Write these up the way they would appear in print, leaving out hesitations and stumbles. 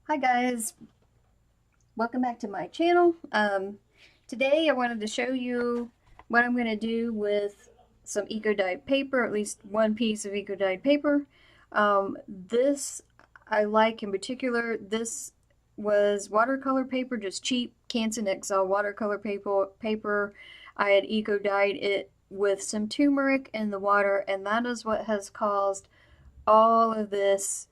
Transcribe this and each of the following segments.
Hi guys, welcome back to my channel. Today I wanted to show you what I'm going to do with some eco-dyed paper, at least one piece of eco-dyed paper. This I like in particular. This was watercolor paper, just cheap Canson XL watercolor paper. I had eco-dyed it with some turmeric in the water, and that is what has caused all of this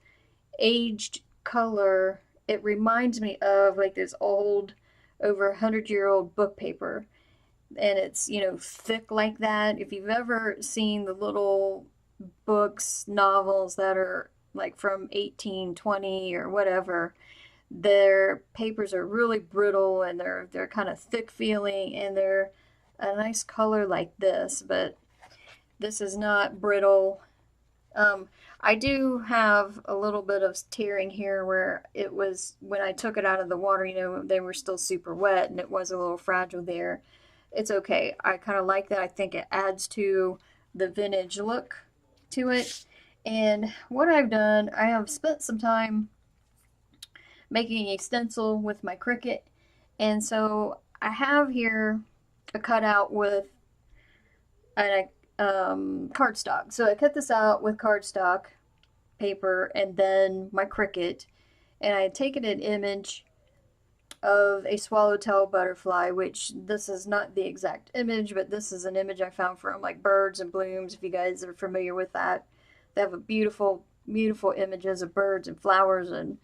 aged color. It reminds me of like this old, over 100-year-old book paper. And it's, thick like that. If you've ever seen the little books, novels that are like from 1820 or whatever, their papers are really brittle and they're kind of thick feeling and they're a nice color like this, but this is not brittle. um, I do have a little bit of tearing here where it was when I took it out of the water, they were still super wet and it was a little fragile there. It's okay. I kind of like that. I think it adds to the vintage look to it. And what I've done, I have spent some time making a stencil with my Cricut. And so I have here a cutout with an cardstock. So I cut this out with cardstock paper and then my Cricut, and I had taken an image of a swallowtail butterfly, which this is not the exact image, but this is an image I found from like Birds and Blooms, if you guys are familiar with that. They have a beautiful, beautiful images of birds and flowers and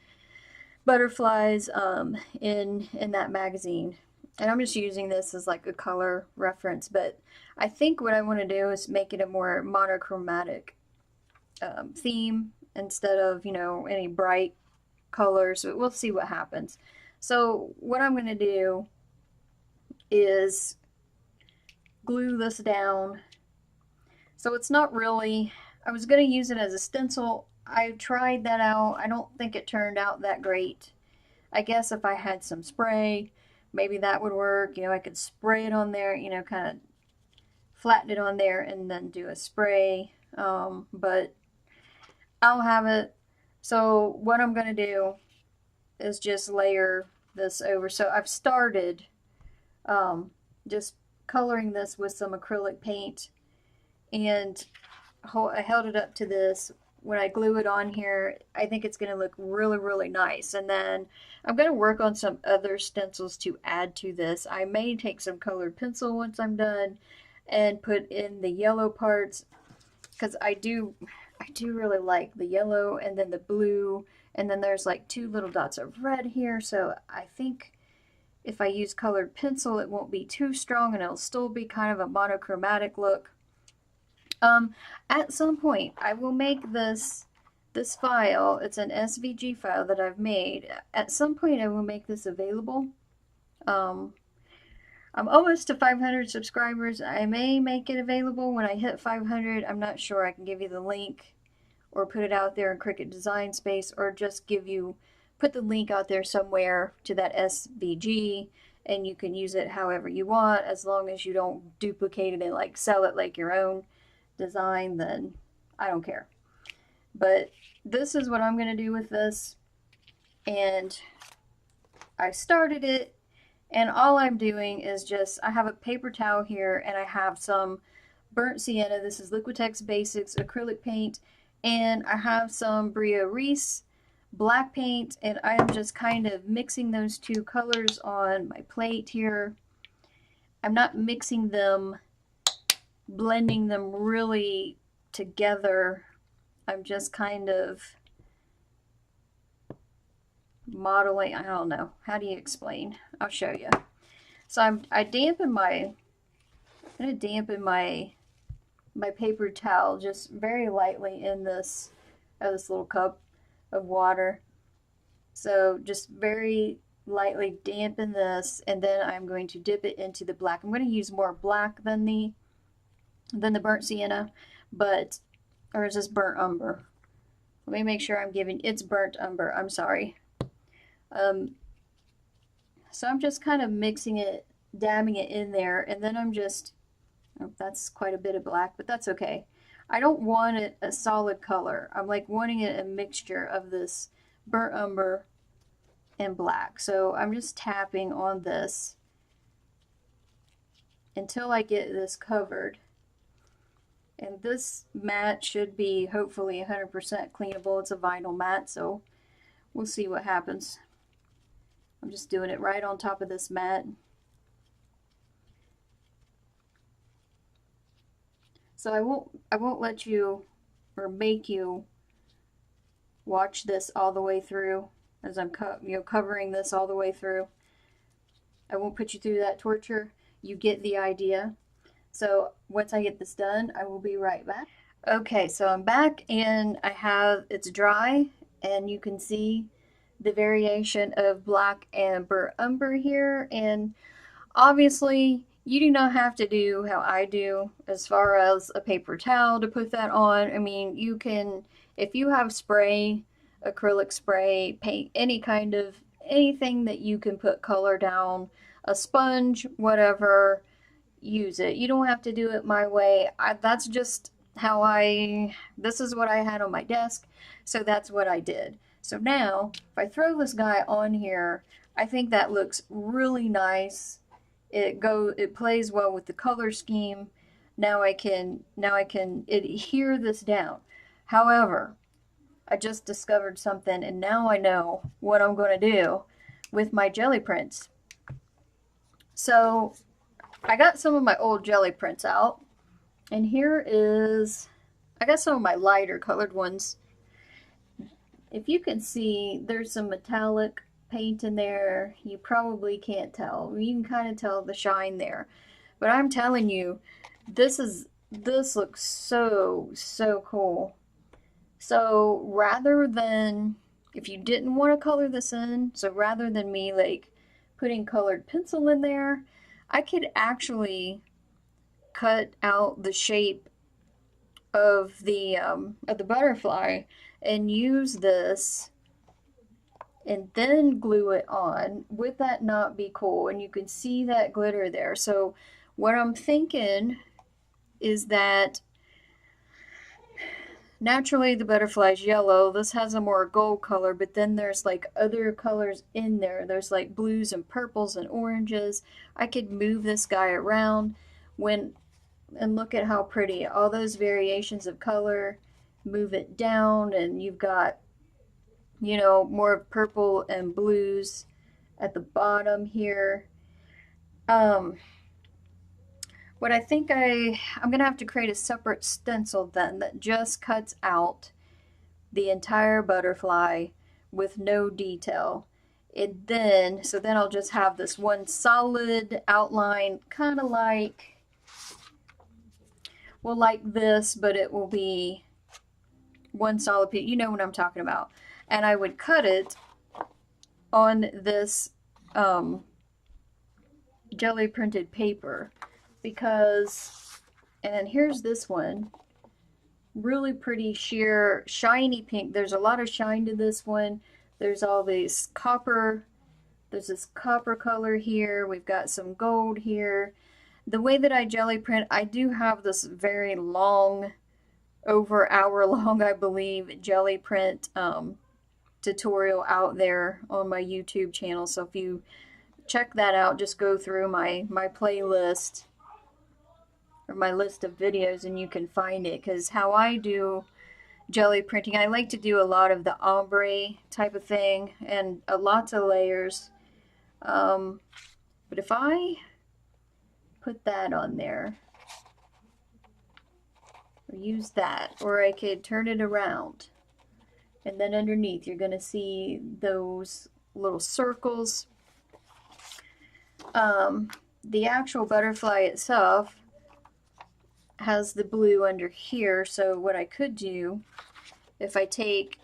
butterflies in that magazine. And I'm just using this as like a color reference, but I think what I want to do is make it a more monochromatic theme instead of, any bright colors. So we'll see what happens. So what I'm going to do is glue this down. So it's not really, I was going to use it as a stencil. I tried that out. I don't think it turned out that great. I guess if I had some spray, maybe that would work. I could spray it on there, kind of flatten it on there and then do a spray. But I'll have it. So what I'm going to do is just layer this over. So I've started um, just coloring this with some acrylic paint, and I held it up to this. When I glue it on here, I think it's going to look really, really nice. And then I'm going to work on some other stencils to add to this. I may take some colored pencil once I'm done and put in the yellow parts, because I do really like the yellow and then the blue, and then there's like two little dots of red here. So I think if I use colored pencil, it won't be too strong and it'll still be kind of a monochromatic look. Um, at some point, I will make this file. It's an SVG file that I've made. At some point, I will make this available. Um, I'm almost to 500 subscribers. I may make it available when I hit 500. I'm not sure. I can give you the link or put it out there in Cricut Design Space, or just put the link out there somewhere to that SVG, and you can use it however you want, as long as you don't duplicate it and like sell it like your own design, then I don't care. But this is what I'm going to do with this, and I started it, and all I'm doing is just, I have a paper towel here and I have some burnt sienna. This is Liquitex Basics acrylic paint, and I have some Bria Reese black paint, and I am just kind of mixing those two colors on my plate here. I'm not mixing them, blending them really together. I'm just kind of modeling. I don't know. How do you explain? I'll show you. So I'm going to dampen my paper towel just very lightly in this little cup of water. So just very lightly dampen this, and then I'm going to dip it into the black. I'm going to use more black than the burnt sienna, but, or is this burnt umber? Let me make sure I'm giving, it's burnt umber, I'm sorry. So I'm just kind of mixing it, dabbing it in there, and then I'm just, oh, that's quite a bit of black, but that's okay. I don't want it a solid color. I'm like wanting it a mixture of this burnt umber and black. So I'm just tapping on this until I get this covered. And this mat should be hopefully 100% cleanable. It's a vinyl mat, so we'll see what happens. I'm just doing it right on top of this mat. So I won't let you or make you watch this all the way through as I'm covering this all the way through. I won't put you through that torture. You get the idea. So once I get this done, I will be right back. Okay, so I'm back and it's dry and you can see the variation of black and burnt umber here. And obviously you do not have to do how I do as far as a paper towel to put that on. I mean, you can, if you have spray, acrylic spray, paint, anything that you can put color down, a sponge, whatever, use it. You don't have to do it my way. That's just how this is what I had on my desk, so that's what I did. So now, if I throw this guy on here, I think that looks really nice. It plays well with the color scheme. Now I can adhere this down. However, I just discovered something and now I know what I'm going to do with my jelly prints. So I got some of my old jelly prints out, and I got some of my lighter colored ones. If you can see, there's some metallic paint in there. You probably can't tell. You can kind of tell the shine there. But I'm telling you, this looks so cool. So rather than, if you didn't want to color this in, so rather than me like putting colored pencil in there, I could actually cut out the shape of the butterfly and use this and then glue it on. Would that not be cool? And you can see that glitter there. So what I'm thinking is that naturally the butterfly's yellow. This has a more gold color, but then there's like other colors in there. There's like blues and purples and oranges. I could move this guy around and look at how pretty. All those variations of color, move it down and you've got, you know, more purple and blues at the bottom here. What I think I'm gonna have to create a separate stencil then that just cuts out the entire butterfly with no detail. So then I'll just have this one solid outline, kind of like, well, like this, but it will be one solid piece. You know what I'm talking about. And I would cut it on this jelly printed paper because, and then here's this one, really pretty sheer shiny pink. There's a lot of shine to this one. There's all these there's this copper color here. We've got some gold here. The way that I jelly print, I do have this very long, over hour long, I believe, jelly print tutorial out there on my YouTube channel. So if you check that out, just go through my playlist or my list of videos and you can find it. Because how I do jelly printing, I like to do a lot of the ombre type of thing and lots of layers. But if I put that on there, or use that, or I could turn it around, and then underneath you're gonna see those little circles. The actual butterfly itself has the blue under here, so what I could do, if I take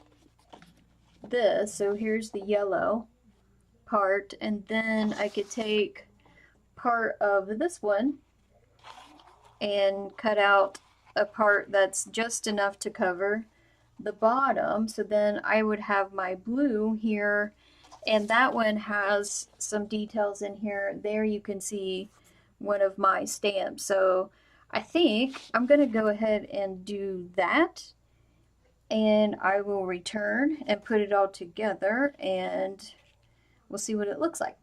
this, so here's the yellow part, and then I could take part of this one and cut out a part that's just enough to cover the bottom. So then I would have my blue here, and that one has some details in here. There you can see one of my stamps. So I think I'm gonna go ahead and do that, and I will return and put it all together and we'll see what it looks like.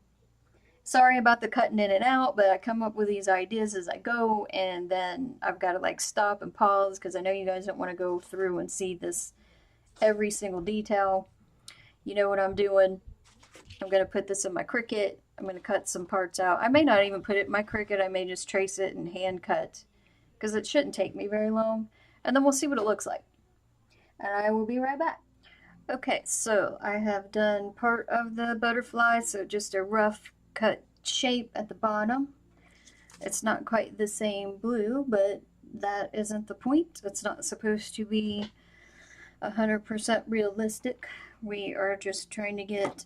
Sorry about the cutting in and out, but I come up with these ideas as I go, and then I've got to like stop and pause because I know you guys don't want to go through and see this every single detail. You know what I'm doing. I'm going to put this in my Cricut. I'm going to cut some parts out. I may not even put it in my Cricut. I may just trace it and hand cut because it shouldn't take me very long. And then we'll see what it looks like. And I will be right back. Okay, so I have done part of the butterfly, so just a rough cut shape at the bottom. It's not quite the same blue, but that isn't the point. It's not supposed to be 100% realistic. We are just trying to get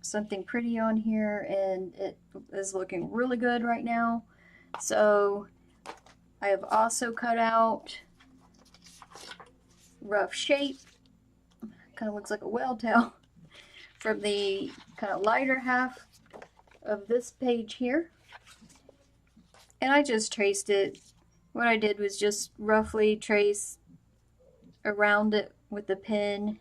something pretty on here, and it is looking really good right now. So I have also cut out rough shape, kind of looks like a whale tail, from the kind of lighter half of this page here. And I just traced it. What I did was just roughly trace around it with the pen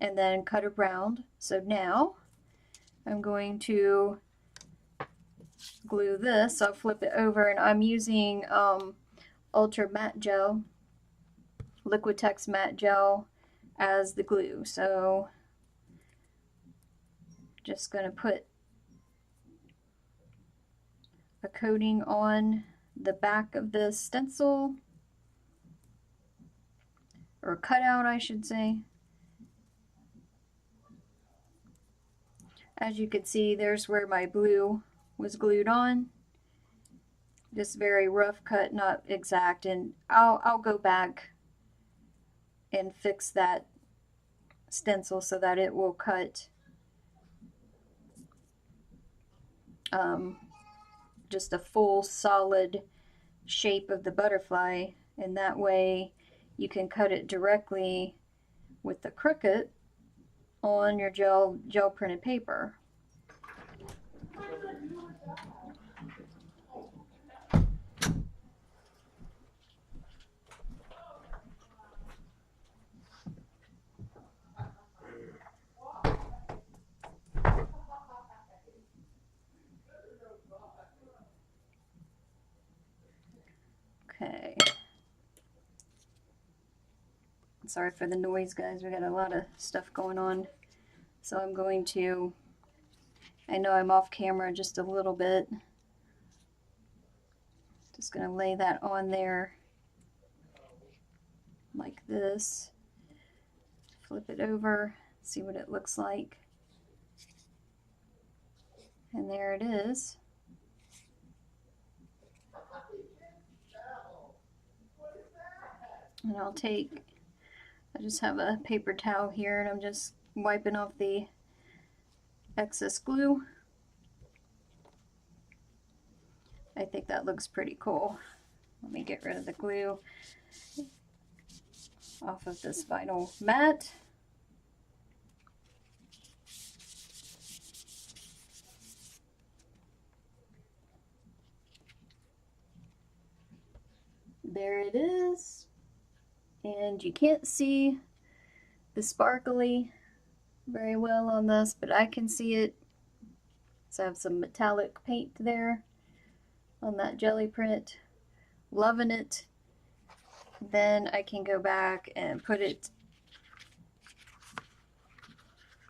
and then cut around. So now I'm going to glue this. I'll flip it over, and I'm using Ultra Matte Gel, Liquitex Matte Gel as the glue. So just going to put a coating on the back of the stencil, or cutout I should say. As you can see, there's where my blue was glued on. Just very rough cut, not exact, and I'll go back and fix that stencil so that it will cut just a full solid shape of the butterfly, and that way you can cut it directly with the Cricut on your gel printed paper. Okay. Sorry for the noise, guys. We got a lot of stuff going on. So I'm going to, I know I'm off camera just a little bit. Just going to lay that on there like this. Flip it over, see what it looks like. And there it is. And I just have a paper towel here, and I'm just wiping off the excess glue. I think that looks pretty cool. Let me get rid of the glue off of this vinyl mat. There it is. And you can't see the sparkly very well on this, but I can see it. So I have some metallic paint there on that jelly print. Loving it. Then I can go back and put it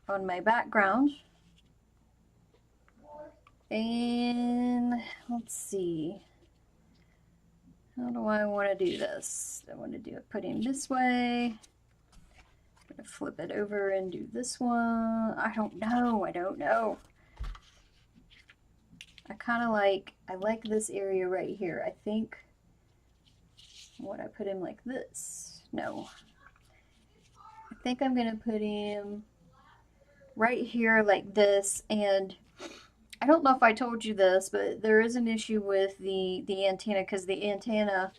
on my background. And let's see. How do I want to do this? I want to do it putting this way. I'm going to flip it over and do this one. I don't know. I like this area right here. I think what I put him like this. No. I think I'm going to put him right here like this, and I don't know if I told you this, but there is an issue with the antenna, because the antenna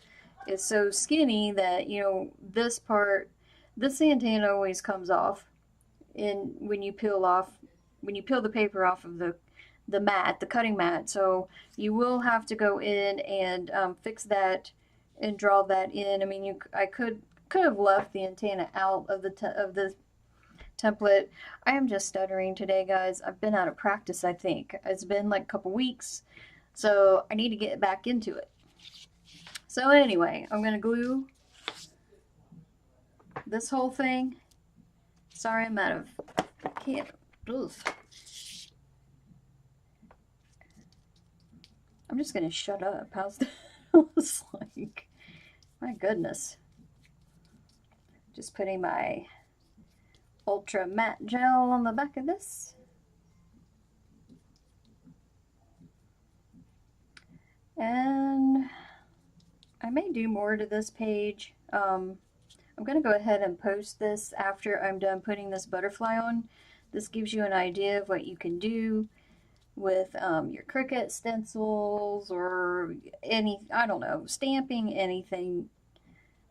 is so skinny that, you know, this antenna always comes off. And when you peel the paper off of the mat, the cutting mat, so you will have to go in and fix that and draw that in. I mean, I could have left the antenna out of the template. I am just stuttering today, guys. I've been out of practice, I think. It's been like a couple weeks, so I need to get back into it. So anyway, I'm going to glue this whole thing. Sorry, I'm out of, I can't, ugh. I'm just going to shut up. How's that? It's like, my goodness. Just putting my ultra matte gel on the back of this. And I may do more to this page. I'm going to go ahead and post this after I'm done putting this butterfly on. This gives you an idea of what you can do with your Cricut stencils or any, I don't know, stamping, anything,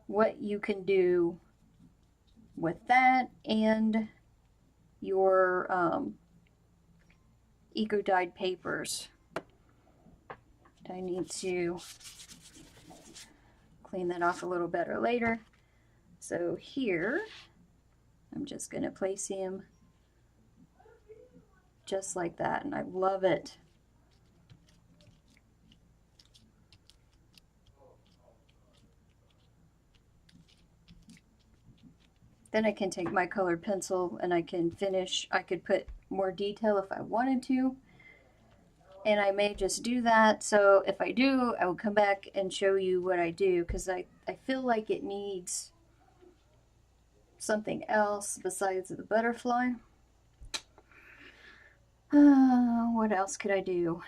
what you can do with that and your eco-dyed papers. I need to clean that off a little better later. So here, I'm just going to place him just like that, and I love it. Then I can take my colored pencil and I can finish. I could put more detail if I wanted to, and I may just do that. So if I do, I will come back and show you what I do, because I feel like it needs something else besides the butterfly. What else could I do?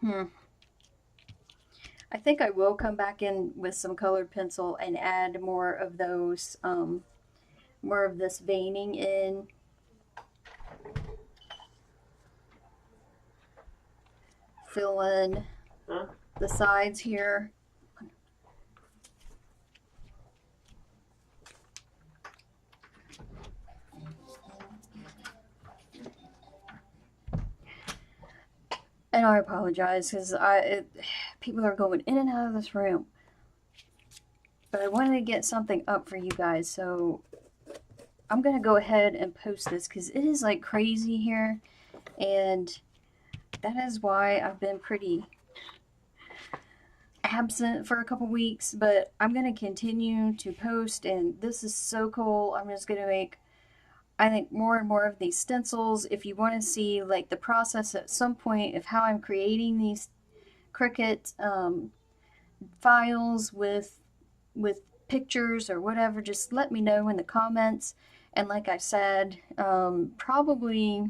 I think I will come back in with some colored pencil and add more of those, more of this veining in. Fill in the sides here. And I apologize because people are going in and out of this room. But I wanted to get something up for you guys, so I'm going to go ahead and post this because it is like crazy here. And that is why I've been pretty absent for a couple weeks. But I'm going to continue to post, and this is so cool. I'm just going to make, I think, more and more of these stencils. If you want to see like the process at some point of how I'm creating these Cricut files with pictures or whatever, just let me know in the comments. And like I said, probably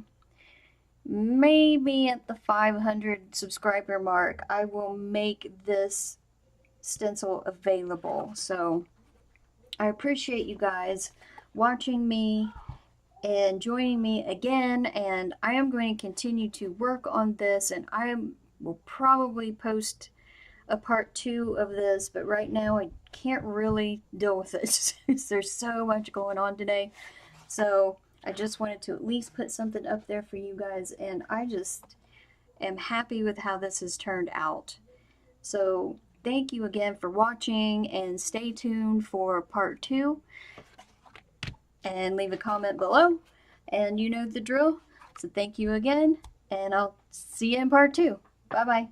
maybe at the 500 subscriber mark, I will make this stencil available. So I appreciate you guys watching me and joining me again, and I am going to continue to work on this, and I will probably post a part 2 of this, but right now I can't really deal with it. There's so much going on today, so I just wanted to at least put something up there for you guys, and I just am happy with how this has turned out. So thank you again for watching, and stay tuned for part 2. And leave a comment below, and you know the drill. So thank you again, and I'll see you in part 2. Bye bye.